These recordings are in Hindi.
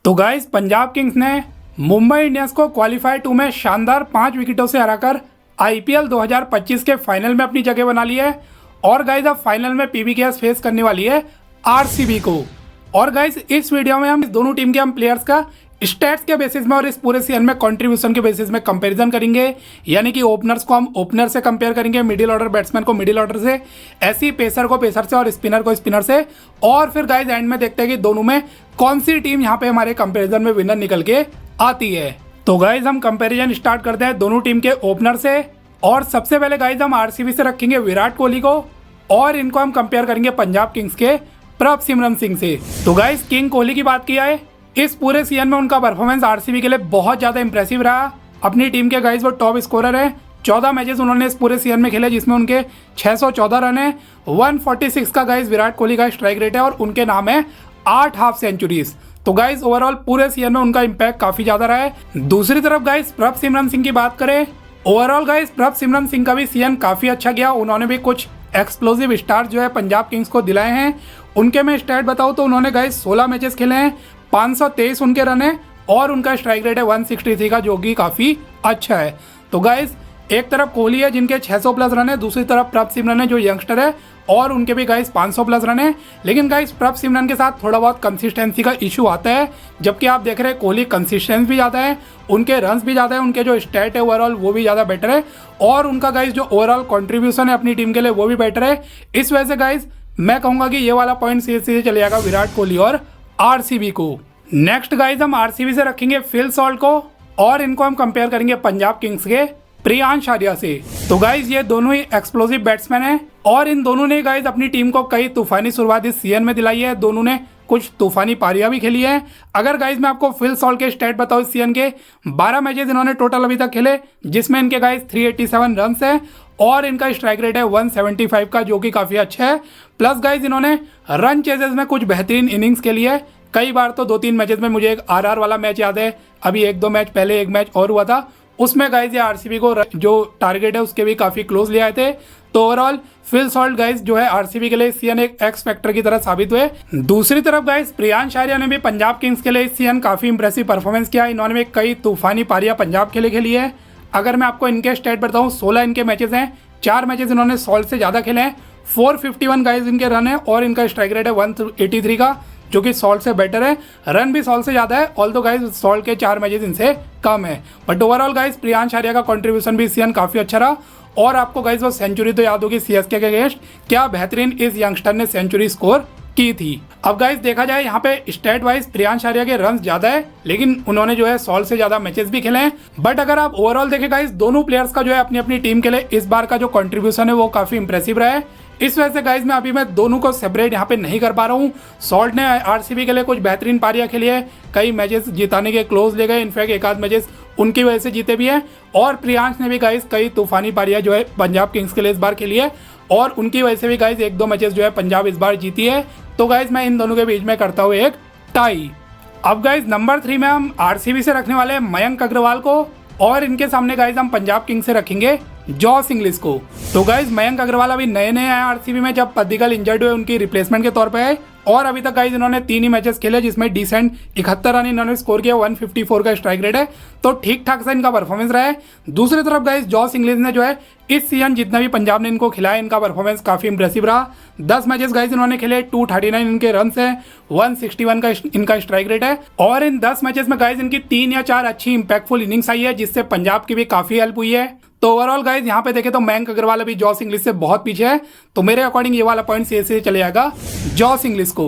तो गाइस पंजाब किंग्स ने मुंबई इंडियंस को क्वालिफायर 2 में शानदार 5 विकेटों से हराकर आईपीएल 2025 के फाइनल में अपनी जगह बना ली है। और गाइस अब फाइनल में पीबीकेएस फेस करने वाली है आरसीबी को। और गाइस इस वीडियो में हम दोनों टीम के प्लेयर्स का स्टैट्स के बेसिस में और इस पूरे सीजन में कंट्रीब्यूशन के बेसिस में कंपैरिजन करेंगे। यानी कि ओपनर्स को हम ओपनर से कंपेयर करेंगे, मिडिल ऑर्डर बैट्समैन को मिडिल ऑर्डर से, ऐसी पेसर को पेसर से और स्पिनर को स्पिनर से। और फिर गाइस एंड में देखते हैं कि दोनों में कौन सी टीम यहाँ पे हमारे कंपैरिजन में विनर निकल के आती है। तो गाइस हम कंपैरिजन स्टार्ट करते हैं दोनों टीम के ओपनर से। और सबसे पहले गाइस हम आरसीबी से रखेंगे विराट कोहली को और इनको हम कंपेयर करेंगे पंजाब किंग्स के प्रभसिमरन सिंह से। तो गाइस किंग कोहली की बात किया है, इस पूरे सीजन में उनका परफॉर्मेंस आरसीबी के लिए बहुत ज़्यादा इंप्रेसिव रहा। अपनी टीम के गाइस वो टॉप स्कोरर हैं। 14 मैचेस उन्होंने इस पूरे सीजन में खेले जिसमें उनके 614 रन है। 146 का गाइस विराट कोहली का स्ट्राइक रेट है और उनके नाम है 8 हाफ सेंचुरीज। तो गाइस ओवरऑल पूरे सीजन में उनका इम्पैक्ट काफ़ी ज़्यादा रहा है। दूसरी तरफ गाइस प्रभसिमरन सिंह की बात करें, ओवरऑल गाइस प्रभसिमरन सिंह का भी सीजन काफ़ी अच्छा गया। उन्होंने भी कुछ एक्सप्लोसिव स्टार्ट जो है पंजाब किंग्स को दिलाए हैं। उनके मैं स्टैट बताऊँ तो उन्होंने गाइस 16 मैचेस खेले हैं, 523 उनके रन है और उनका स्ट्राइक रेट है 163 का, जो कि काफ़ी अच्छा है। तो गाइस एक तरफ कोहली है जिनके 600 प्लस रन है, दूसरी तरफ प्रभसिमरन है जो यंगस्टर है और उनके भी गाइस 500 प्लस रन है। लेकिन गाइस प्रभसिमरन के साथ थोड़ा बहुत कंसिस्टेंसी का इशू आता है, जबकि आप देख रहे हैं कोहली कंसिस्टेंस भी ज़्यादा है, उनके रन्स भी ज़्यादा है, उनके जो स्टैट है ओवरऑल वो भी ज़्यादा बेटर है और उनका गाइस जो ओवरऑल कॉन्ट्रीब्यूशन है अपनी टीम के लिए वो भी बेटर है। इस वजह से गाइस मैं कहूँगा कि ये वाला पॉइंट सीधे चले जाएगा विराट कोहली और आरसीबी को। नेक्स्ट गाइस हम आरसीबी से रखेंगे फिल सॉल्ट को और इनको हम कंपेयर करेंगे पंजाब किंग्स के प्रियांश आर्या से। तो गाइस ये दोनों ही एक्सप्लोसिव बैट्समैन हैं और इन दोनों ने गाइस अपनी टीम को कई तूफानी शुरुआत इस सीजन में दिलाई है। दोनों ने कुछ तूफानी पारियां भी खेली है। अगर गाइस मैं आपको फिल सॉल्ट के स्टैट बताऊं, इस सीजन के 12 मैचेस इन्होंने टोटल अभी तक खेले जिसमें इनके गाइस 387 रन है और इनका स्ट्राइक रेट है 175 का, जो कि काफ़ी अच्छा है। प्लस गाइस इन्होंने रन चेजेस में कुछ बेहतरीन इनिंग्स खेली है। कई बार तो 2-3 मैचेस में मुझे एक आरआर वाला मैच याद है, अभी 1-2 मैच पहले एक मैच और हुआ था, उसमें गाइस ये आरसीबी को जो टारगेट है उसके भी काफ़ी क्लोज ले आए थे। तो ओवरऑल फिल सॉल्ट गाइस जो है आरसीबी के लिए इस सीजन एक एक्स फैक्टर की तरह साबित हुए। दूसरी तरफ गाइस प्रियांश आर्या ने भी पंजाब किंग्स के लिए इस सीजन काफ़ी इंप्रेसिव परफॉर्मेंस किया। इन्होंने भी कई तूफानी पारियां पंजाब के लिए खेली है। अगर मैं आपको इनके स्टैट बताऊँ, 16 इनके मैचेस हैं, 4 मैचेस इन्होंने सॉल्ट से ज़्यादा खेले हैं। 451 गाइस इनके रन है और इनका स्ट्राइक रेट है 183 का, जो कि सॉल्ट से बेटर है। रन भी सॉल्ट से ज़्यादा है, ऑल्दो गाइस सॉल्ट के 4 मैचेस इनसे कम है। But overall guys Priyansh Arya का कंट्रीब्यूशन भी इस सीजन काफ़ी अच्छा रहा। और आपको गाइस वो सेंचुरी तो याद होगी सीएसके के अगेंस्ट, क्या बेहतरीन इस यंगस्टर ने सेंचुरी स्कोर की थी। अब गाइस देखा जाए यहाँ पे स्टेट वाइज प्रियांश आर्या के रन ज्यादा है, लेकिन उन्होंने जो है सॉल्ट से ज्यादा मैचेस भी खेले हैं। बट अगर आप ओवरऑल देखें गाइस, दोनों प्लेयर्स का जो है अपनी अपनी टीम के लिए इस बार का जो कंट्रीब्यूशन है वो काफी इंप्रेसिव रहा है। इस वजह से गाइस मैं दोनों को सेपरेट यहाँ पे नहीं कर पा रहा हूँ। सॉल्ट ने आरसीबी के लिए कुछ बेहतरीन पारियां खेली है, कई मैचेस जिताने के क्लोज ले गए, इनफैक्ट एक आध मैचेस उनकी वजह से जीते भी हैं। और प्रियांश ने भी गाइस कई तूफानी पारियां जो है पंजाब किंग्स के लिए इस बार खेली है और उनकी वजह से भी गाइस 1-2 मैचेस जो है पंजाब इस बार जीती है। तो गाइस मैं इन दोनों के बीच में करता हूँ एक टाई। अब गाइस नंबर 3 में हम आरसीबी से रखने वाले मयंक अग्रवाल को और इनके सामने गाइस हम पंजाब किंग्स से रखेंगे जॉस इंग्लिश को। तो गाइस मयंक अग्रवाल अभी नए नए आए आरसीबी में, जब पद्दिकल इंजर्ड हुए उनकी रिप्लेसमेंट के तौर पे है और अभी तक गाइस इन्होंने 3 ही मैचेस खेले जिसमें डिसेंट 71 रन इन्होंने स्कोर किया, 154 का स्ट्राइक रेट है। तो ठीक ठाक सा इनका परफॉर्मेंस रहा है। दूसरी तरफ गाइस जॉस इंग्लिश ने जो है इस सीजन जितना भी पंजाब ने इनको खिलाया, इनका परफॉर्मेंस काफी इंप्रेसिव रहा। 10 मैचेस गाइस इन्होंने खेले, 239 इनके रन है, 161 का इनका स्ट्राइक रेट है और इन 10 मैचेस में गाइस इनकी 3 या 4 अच्छी इंपैक्टफुल इनिंग्स आई है जिससे पंजाब की भी काफी हेल्प हुई है। तो ओवरऑल गाइस यहाँ पे देखें तो मयंक अग्रवाल अभी जॉस इंग्लिश से बहुत पीछे है, तो मेरे अकॉर्डिंग ये वाला पॉइंट से चले जाएगा जॉस इंग्लिश को।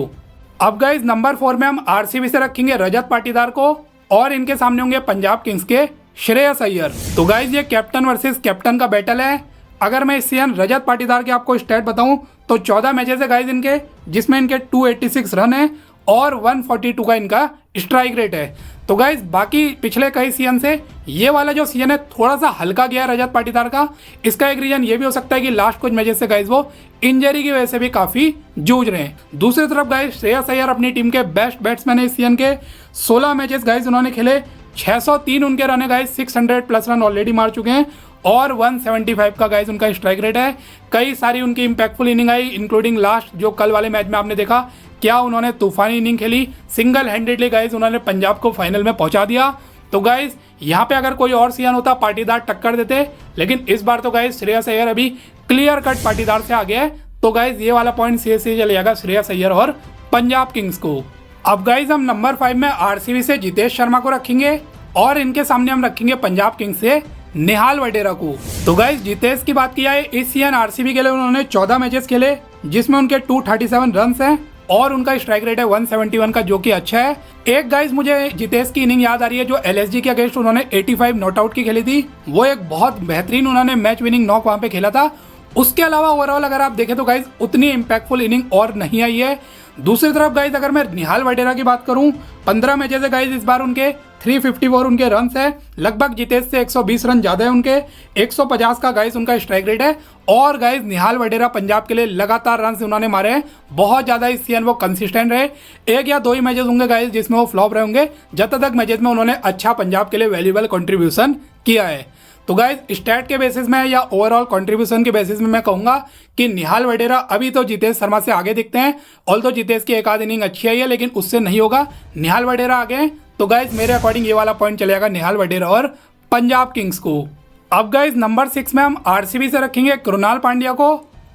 अब गाइस नंबर 4 में हम आरसीबी से रखेंगे रजत पाटीदार को और इनके सामने होंगे पंजाब किंग्स के श्रेयस अय्यर। तो गाइस ये कैप्टन वर्सेस कैप्टन का बैटल है। अगर मैं इस सीजन रजत पाटीदार के आपको स्टैट बताऊं तो 14 मैचेस है गाइस इनके जिसमें इनके 286 रन है और 142 का इनका स्ट्राइक रेट है। तो गाइस बाकी पिछले कई सीजन से ये वाला जो सीजन है थोड़ा सा हल्का गया है रजत पाटीदार का। इसका एक रीजन ये भी हो सकता है कि लास्ट कुछ मैचेस से गाइस वो इंजरी की वजह से भी काफी जूझ रहे हैं। दूसरी तरफ गाइस श्रेयस अय्यर अपनी टीम के बेस्ट बैट्समैन है इस सीजन के। 16 मैचेस गाइस उन्होंने खेले, 603 उनके रन है गाइस, 600 प्लस रन ऑलरेडी मार चुके हैं और 175 का गाइस उनका स्ट्राइक रेट है। कई सारी उनकी इंपैक्टफुल इनिंग आई, इंक्लूडिंग लास्ट जो कल वाले मैच में आपने देखा क्या उन्होंने तूफानी इनिंग खेली, सिंगल हैंडेडली गाइज उन्होंने पंजाब को फाइनल में पहुंचा दिया। तो गाइज यहाँ पे अगर कोई और सीएन होता पाटीदार टक्कर देते, लेकिन इस बार तो गाइज श्रेयस अय्यर अभी क्लियर कट पाटीदार से आगे है। तो गाइज ये वाला पॉइंट सीधे चले जाएगा श्रेयस अय्यर और पंजाब किंग्स को। अब गाइज हम नंबर 5 में आरसीबी से जितेश शर्मा को रखेंगे और इनके सामने हम रखेंगे पंजाब किंग्स से निहाल वडेरा को। तो गाइज जितेश की बात किया है, इस सीजन आरसीबी के लिए उन्होंने 14 मैचेस खेले जिसमें उनके 237 रन हैं और उनका स्ट्राइक रेट है 171 का, जो कि अच्छा है। एक गाइज मुझे जितेश की इनिंग याद आ रही है जो एलएसजी के अगेंस्ट उन्होंने 85 नॉट आउट की खेली थी। वो एक बहुत बेहतरीन उन्होंने मैच विनिंग नॉक वहां पे खेला था। उसके अलावा ओवरऑल अगर आप देखें तो गाइज उतनी इम्पैक्टफुल इनिंग और नहीं आई है। दूसरी तरफ गाइज अगर मैं निहाल वडेरा की बात करूं, 15 मैचेस है गाइज, इस बार उनके 354 उनके रन है, लगभग जितेश से 120 रन ज्यादा है उनके, 150 का गाइज उनका स्ट्राइक रेट है। और गाइज निहाल वडेरा पंजाब के लिए लगातार रन उन्होंने मारे हैं बहुत ज्यादा इस सीजन, वो कंसिस्टेंट रहे। एक या दो ही मैचेस होंगे गाइज जिसमें वो फ्लॉप रहे होंगे, जब तक मैचेस में उन्होंने अच्छा पंजाब के लिए वैल्यूएबल कंट्रीब्यूशन किया है। तो गाइज स्टैट के बेसिस में या ओवरऑल कंट्रीब्यूशन के बेसिस में मैं कहूंगा कि निहाल वडेरा अभी तो जितेश शर्मा से आगे दिखते हैं। ऑल तो जितेश की एक आध इनिंग अच्छी आई है लेकिन उससे नहीं होगा, निहाल वडेरा आगे हैं। तो गाइज मेरे अकॉर्डिंग ये वाला पॉइंट चलेगा निहाल वडेरा और पंजाब किंग्स को। अब गाइज नंबर 6 में हम आरसीबी से रखेंगे कृणाल पांड्या को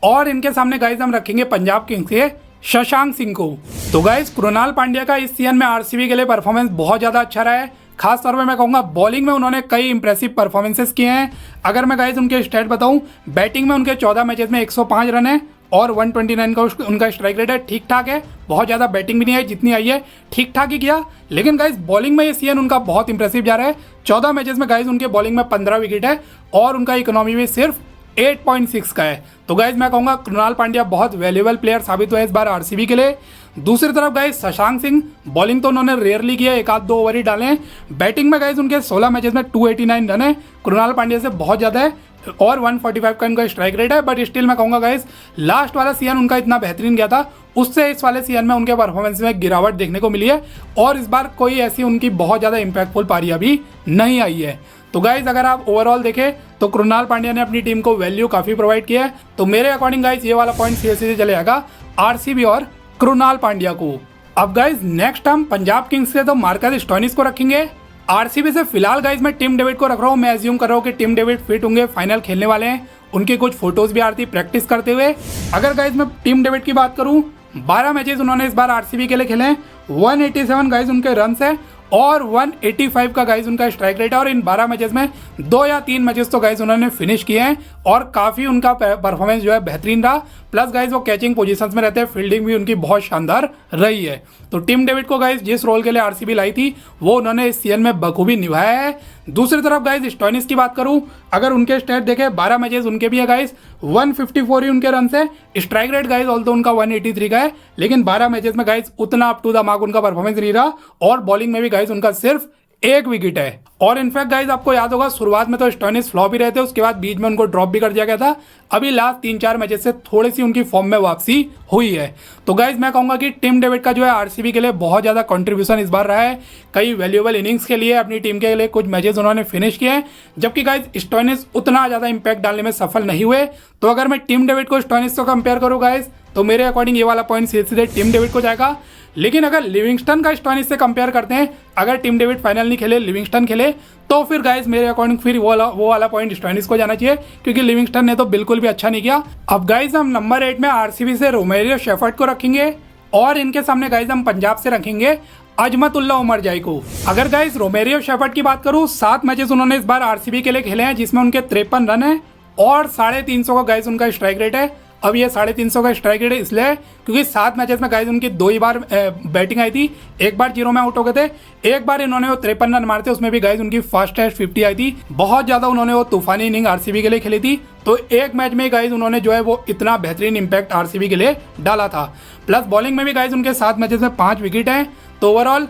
और इनके सामने गाइज हम रखेंगे पंजाब किंग्स के शशांक सिंह को। तो गाइज कृणाल पांड्या का इस सीजन में आरसीबी के लिए परफॉर्मेंस बहुत ज्यादा अच्छा रहा है। खास तौर पे मैं कहूंगा बॉलिंग में उन्होंने कई इंप्रेसिव परफॉर्मेंसेस किए हैं। अगर मैं गाइज उनके स्टैट बताऊं, बैटिंग में उनके 14 मैचेस में 105 रन है और 129 का उनका स्ट्राइक रेट है, ठीक ठाक है। बहुत ज़्यादा बैटिंग भी नहीं आई, जितनी आई है ठीक ठाक ही किया। लेकिन गाइज बॉलिंग में ये सीजन उनका बहुत इंप्रेसिव जा रहा है। 14 मैचेस में गाइज उनके बॉलिंग में 15 विकेट है और उनका इकोनॉमी भी सिर्फ 8.6 का है। तो गाइज मैं कहूंगा कृणाल पांड्या बहुत वैल्यूएबल प्लेयर साबित हुआ है इस बार आरसीबी के लिए। दूसरी तरफ गाइज शशांक सिंह, बॉलिंग तो उन्होंने रेयरली किया, एक आध दो ओवर ही डाले हैं। बैटिंग में गाइज उनके 16 मैचेस में 289 रन है, कृणाल पांड्या से बहुत ज़्यादा है और 145 का उनका स्ट्राइक रेट है। बट स्टिल मैं कहूँगा गाइज लास्ट वाला सीजन उनका इतना बेहतरीन गया था, उससे इस वाले सीजन में उनके परफॉर्मेंस में गिरावट देखने को मिली है और इस बार कोई ऐसी उनकी बहुत ज़्यादा इंपैक्टफुल पारी अभी नहीं आई है। तो गाइज अगर आप ओवरऑल देखें तो कृणाल पांड्या ने अपनी टीम को वैल्यू काफ़ी प्रोवाइड किया है। तो मेरे अकॉर्डिंग गाइज ये वाला पॉइंट सीधे चले जाएगा आरसीबी और कृणाल पांड्या को। अब गाइज नेक्स्ट हम पंजाब किंग्स से तो मार्कस स्टोइनिस को रखेंगे। आरसीबी से फिलहाल गाइज मैं टिम डेविड को रख रहा हूँ। मैं एज्यूम कर रहा हूँ कि टिम डेविड फिट होंगे, फाइनल खेलने वाले हैं। उनकी कुछ फोटोज भी आ रही प्रैक्टिस करते हुए। अगर गाइज मैं टिम डेविड की बात करूँ, 12 मैचेस उन्होंने इस बार आरसीबी के लिए खेले हैं, 187 गाइज उनके रन है और 185 का गाइज उनका स्ट्राइक रेट है। और इन 12 मैचेस में 2 या 3 मैचेस तो गाइज उन्होंने फिनिश किए हैं और काफ़ी उनका परफॉर्मेंस जो है बेहतरीन रहा। प्लस गाइज वो कैचिंग पोजीशंस में रहते हैं, फील्डिंग भी उनकी बहुत शानदार रही है। तो टिम डेविड को गाइज जिस रोल के लिए आरसीबी लाई थी वो उन्होंने इस सीजन में बखूबी निभाया है। दूसरी तरफ गाइज स्टोइनिस की बात करूं, अगर उनके स्टैट देखें 12 मैचेस उनके भी है गाइज, 154 ही उनके रन है। स्ट्राइक रेट गाइज ऑल तो उनका 183 का है, लेकिन 12 मैचेस में गाइज उतना अप टू द मार्क उनका परफॉर्मेंस नहीं रहा और बॉलिंग में भी गाइज उनका सिर्फ 1 विकेट है। और इनफैक्ट गाइज आपको याद होगा शुरुआत में तो स्टोइनिस फ्लॉप ही रहते, उसके बाद बीच में उनको ड्रॉप भी कर दिया गया था। अभी लास्ट 3-4 मैचेस से थोड़ी सी उनकी फॉर्म में वापसी हुई है। तो गाइज मैं कहूंगा कि टिम डेविड का जो है आरसीबी के लिए बहुत ज़्यादा कंट्रीब्यूशन इस बार रहा है। कई वैल्यूएबल इनिंग्स के लिए अपनी टीम के लिए कुछ मैचेस उन्होंने फिनिश किए हैं, जबकि गाइज स्टोइनिस उतना ज़्यादा इंपैक्ट डालने में सफल नहीं हुए। तो अगर मैं टिम डेविड को स्टोइनिस से कंपेयर करूँ गाइज, तो मेरे अकॉर्डिंग ये वाला पॉइंट सीधे टिम डेविड को जाएगा। लेकिन अगर लिविंगस्टन का स्टोइनिस से कंपेयर करते हैं, अगर टिम डेविड फाइनल नहीं खेले, लिविंगस्टन खेले, तो फिर गाइज मेरे अकॉर्डिंग फिर वो वाला पॉइंट स्टोइनिस को जाना चाहिए, क्योंकि लिविंगस्टन ने तो बिल्कुल भी अच्छा नहीं किया। अब गाइज हम नंबर 8 में आरसीबी से रोमेरियो शेफर्ड को रखेंगे और इनके सामने गाइज हम पंजाब से रखेंगे अजमतुल्ला उमर जाई को। अगर गाइज रोमेरियो शेफर्ड की बात करूँ, 7 मैचेस उन्होंने इस बार आरसीबी के लिए खेले हैं जिसमें उनके 53 रन है और 350 का गाइज उनका स्ट्राइक रेट है। अब ये 350 का स्ट्राइक रेट इसलिए है क्योंकि 7 मैचेस में गाइज उनकी 2 ही बार बैटिंग आई थी, एक बार 0 में आउट हो गए थे, एक बार इन्होंने वो 53 रन मारे थे, उसमें भी गाइज उनकी फास्टेस्ट 50 आई थी। बहुत ज़्यादा उन्होंने वो तूफानी इनिंग आरसीबी के लिए खेली थी। तो एक मैच में गाइज उन्होंने जो है वो इतना बेहतरीन इंपैक्ट आरसीबी के लिए डाला था। प्लस बॉलिंग में भी गाइज उनके 7 मैचेस में 5 विकेट हैं। तो ओवरऑल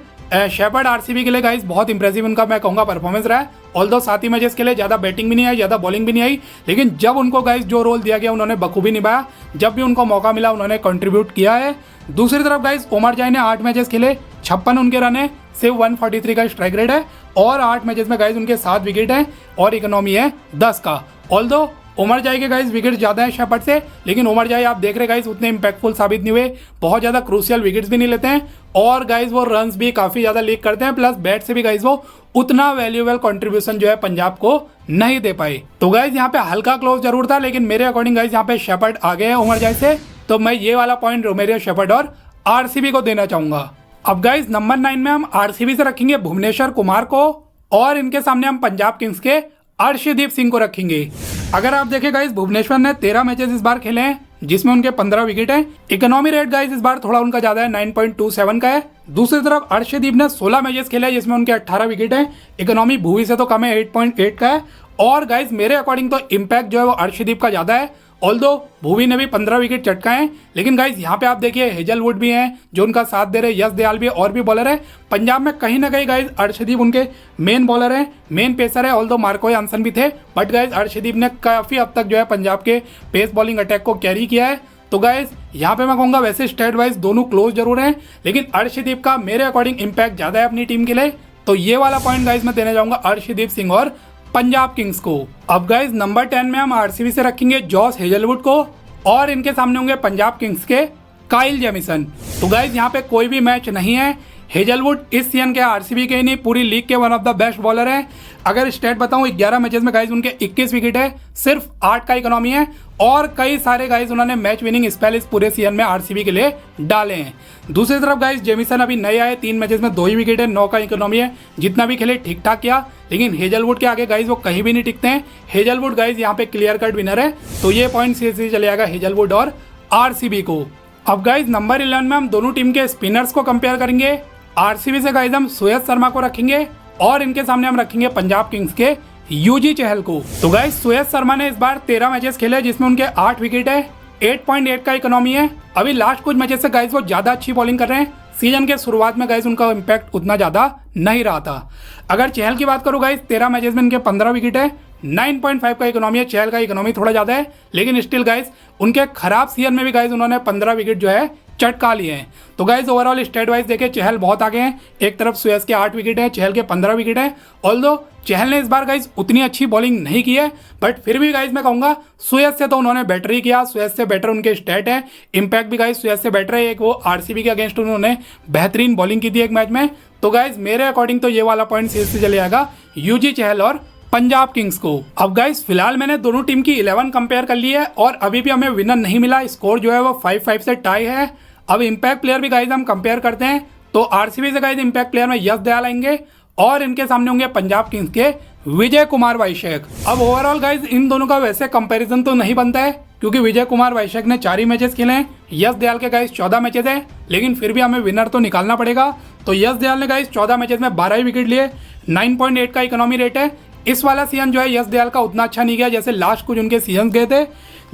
शेफर्ड आरसीबी के लिए गाइज बहुत इंप्रेसिव उनका मैं कहूँगा परफॉर्मेंस रहा है। ऑल्दो 7 ही मैचेस के लिए ज़्यादा बैटिंग भी नहीं आई, ज़्यादा बॉलिंग भी नहीं आई, लेकिन जब उनको गाइज जो रोल दिया गया उन्होंने बखूबी निभाया। जब भी उनको मौका मिला उन्होंने कंट्रीब्यूट किया है। दूसरी तरफ गाइज उमर जाई ने 8 मैचेस खेले, 56 उनके रन है, सिर्फ 143 का स्ट्राइक रेट है और 8 मैचेस में गाइज उनके 7 विकेट हैं और इकोनॉमी है 10 का। ऑल्दो उमर जाई के गाइस विकेट ज़्यादा है शेफर्ड से, लेकिन उमर जाई आप देख रहे गाइस उतने इंपैक्टफुल साबित नहीं हुए, बहुत ज़्यादा क्रूशियल विकेट्स भी नहीं लेते हैं और गाइस वो रन्स भी काफ़ी ज़्यादा लीक करते हैं, प्लस बैट से भी गाइस वो उतना वैल्यूएबल कंट्रीब्यूशन जो है पंजाब को नहीं दे पाई। तो गाइस यहाँ पे हल्का क्लोज जरूर था, लेकिन मेरे अकॉर्डिंग गाइस यहाँ पे शेफर्ड आगे है उमर जाई से, तो मैं ये वाला पॉइंट रोमेरियो शेफर्ड और आरसीबी को देना चाहूंगा। अब गाइस नंबर 9 में हम आरसीबी से रखेंगे भुवनेश्वर कुमार को और इनके सामने हम पंजाब किंग्स के अर्शदीप सिंह को रखेंगे। अगर आप देखें गाइस भुवनेश्वर ने 13 मैचेस इस बार खेले हैं जिसमें उनके 15 विकेट हैं। इकोनॉमी रेट गाइस इस बार थोड़ा उनका ज्यादा है, 9.27 का है। दूसरी तरफ अर्शदीप ने 16 मैचेस खेले हैं जिसमें उनके 18 विकेट हैं। इकोनॉमी भुवी से तो कम है, 8.8 का है। और गाइस मेरे अकॉर्डिंग तो इम्पैक्ट जो है वो अर्शदीप का ज्यादा है, ऑल्दो भुवी ने भी 15 विकेट चटकाए हैं। लेकिन गाइस यहाँ पे आप देखिए हेजलवुड भी हैं जो उनका साथ दे रहे हैं, यश दयाल भी और भी बॉलर है। पंजाब में कहीं ना कहीं गाइस अर्शदीप उनके मेन बॉलर हैं, मेन पेसर है, ऑल्दो मार्को यानसन भी थे, बट गाइस अर्शदीप ने काफ़ी हद तक जो है पंजाब के पेस बॉलिंग अटैक को कैरी किया है। तो गाइस यहाँ पे मैं कहूँगा वैसे स्टेट वाइज दोनों क्लोज जरूर हैं, लेकिन अर्शदीप का मेरे अकॉर्डिंग इम्पैक्ट ज़्यादा है अपनी टीम के लिए, तो ये वाला पॉइंट गाइस मैं देना चाहूँगा अर्शदीप सिंह और पंजाब किंग्स को। अब गाइस नंबर 10 में हम आरसीबी से रखेंगे जॉस हेजलवुड को और इनके सामने होंगे पंजाब किंग्स के काइल जेमिसन। तो गाइस यहाँ पे कोई भी मैच नहीं है, हेजलवुड इस सीजन के आरसीबी के ही नहीं पूरी लीग के one of the best bowler हैं। अगर स्टेट बताऊं 11 मैचेस में गाइस उनके 21 विकेट है, सिर्फ 8 का इकोनॉमी है और कई सारे गाइस उन्होंने मैच विनिंग स्पेल इस पूरे सीजन में आरसीबी के लिए डाले हैं। दूसरी तरफ गाइस जेमिसन अभी नए आए, 3 मैचेस में 2 ही विकेट है, 9 का इकोनॉमी है, जितना भी खेले ठीक ठाक किया, लेकिन हेजलवुड के आगे गाइस वो कहीं भी नहीं टिकते हैं। हेजलवुड गाइस यहाँ पे क्लियर कट विनर है, तो ये पॉइंट सीधे चले जाएगा हेजलवुड और आरसीबी को। अब गाइस नंबर 11 में हम दोनों टीम के स्पिनर्स को कंपेयर करेंगे। आरसीबी से गाइस हम सुयश शर्मा को रखेंगे और इनके सामने हम रखेंगे पंजाब किंग्स के यूजी चहल को। तो गाइस सुयश शर्मा ने इस बार 13 मैचेस खेले जिसमें उनके 8 विकेट है, 8.8 का इकोनॉमी है। अभी लास्ट कुछ मैचेस से गाइस वो ज्यादा अच्छी बॉलिंग कर रहे हैं, सीजन के शुरुआत में गाइस उनका इम्पैक्ट उतना ज्यादा नहीं रहा था। अगर चहल की बात करूं गाइस 13 मैचेस में इनके 15 विकेट है, 9.5 का इकोनॉमी है। चहल का इकोनॉमी थोड़ा ज्यादा है, लेकिन स्टिल गाइस उनके खराब सीजन में भी गाइस उन्होंने 15 विकेट जो है चटका लिए हैं। तो गाइस ओवरऑल स्टेट वाइज देखे चहल बहुत आगे हैं, एक तरफ सुयश के 8 विकेट है, चहल के 15 विकेट है। ऑल्दो चहल ने इस बार गाइस उतनी अच्छी बॉलिंग नहीं की है, बट फिर भी गाइस मैं कहूंगा सुयश से तो उन्होंने बेटर ही किया, सुयश से बेटर उनके स्टेट है, इम्पैक्ट भी गाइस सुयश से बेटर है। एक वो आरसीबी के अगेंस्ट उन्होंने बेहतरीन बॉलिंग की थी एक मैच में। तो गाइस मेरे अकॉर्डिंग तो ये वाला पॉइंट सीधे से चले जाएगा यूजी चहल और पंजाब किंग्स को। अब गाइस फिलहाल मैंने दोनों टीम की 11 कंपेयर कर ली है और अभी भी हमें विनर नहीं मिला, स्कोर जो है वो 5-5 से टाई है। अब इम्पैक्ट प्लेयर भी गाइस हम कंपेयर करते हैं, तो आरसीबी से गाइस इम्पैक्ट प्लेयर में यश दयाल आएंगे और इनके सामने होंगे पंजाब किंग्स के विजय कुमार वैशेख। अब ओवरऑल गाइस इन दोनों का वैसे कंपैरिजन तो नहीं बनता है, क्योंकि विजय कुमार वैशेख ने 4 ही मैचेस खेले हैं, यश दयाल के गाइस 14 मैचेस हैं, लेकिन फिर भी हमें विनर तो निकालना पड़ेगा। तो यश दयाल ने गाइस 14 मैचेस में 12 ही विकेट लिए, 9.8 का इकोनॉमी रेट है। इस वाला सीजन जो है यश दयाल का उतना अच्छा नहीं गया जैसे लास्ट कुछ उनके सीजन गए थे,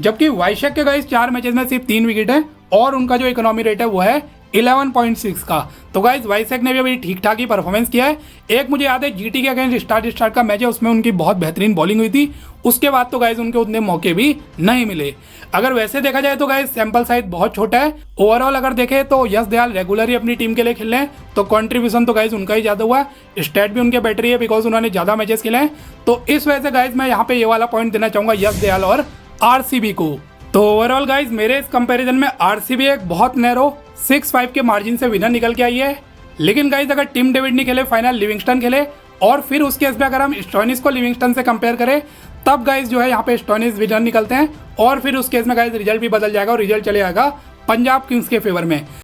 जबकि वैशेख के गाइस 4 मैचेस में सिर्फ 3 विकेट है और उनका जो इकोनॉमी रेट है वो है 11.6 का। तो गाइस वैशेख ने भी अभी ठीक ठाक ही परफॉर्मेंस किया है। एक मुझे याद है जीटी के अगेंस्ट स्टार्ट का मैच है, उसमें उनकी बहुत बेहतरीन बॉलिंग हुई थी, उसके बाद तो गाइस उनके उतने मौके भी नहीं मिले। अगर वैसे देखा जाए तो गाइस सैंपल साइज बहुत छोटा है, ओवरऑल अगर देखें तो यश दयाल रेगुलर ही अपनी टीम के लिए खेल रहे हैं, तो कंट्रीब्यूशन तो गाइस उनका ही ज्यादा हुआ है, स्टेट भी उनके बेटर ही है बिकॉज उन्होंने ज्यादा मैचेस खेले हैं। तो इस वजह से गाइस मैं यहाँ पे ये वाला पॉइंट देना चाहूंगा यश दयाल और आरसीबी को। तो ओवरऑल गाइस मेरे इस कंपैरिजन में आरसीबी एक बहुत नैरो 6-5 के मार्जिन से विनर निकल के आई है। लेकिन गाइस अगर टिम डेविड नहीं खेले, फाइनल लिविंगस्टन खेले और फिर उस केस में अगर हम स्टोइनिस को लिविंगस्टन से कंपेयर करें, तब गाइस जो है यहाँ पे स्टोइनिस विनर निकलते हैं और फिर उस केस में गाइस रिजल्ट भी बदल जाएगा और रिजल्ट चले जाएगा पंजाब किंग्स के फेवर में।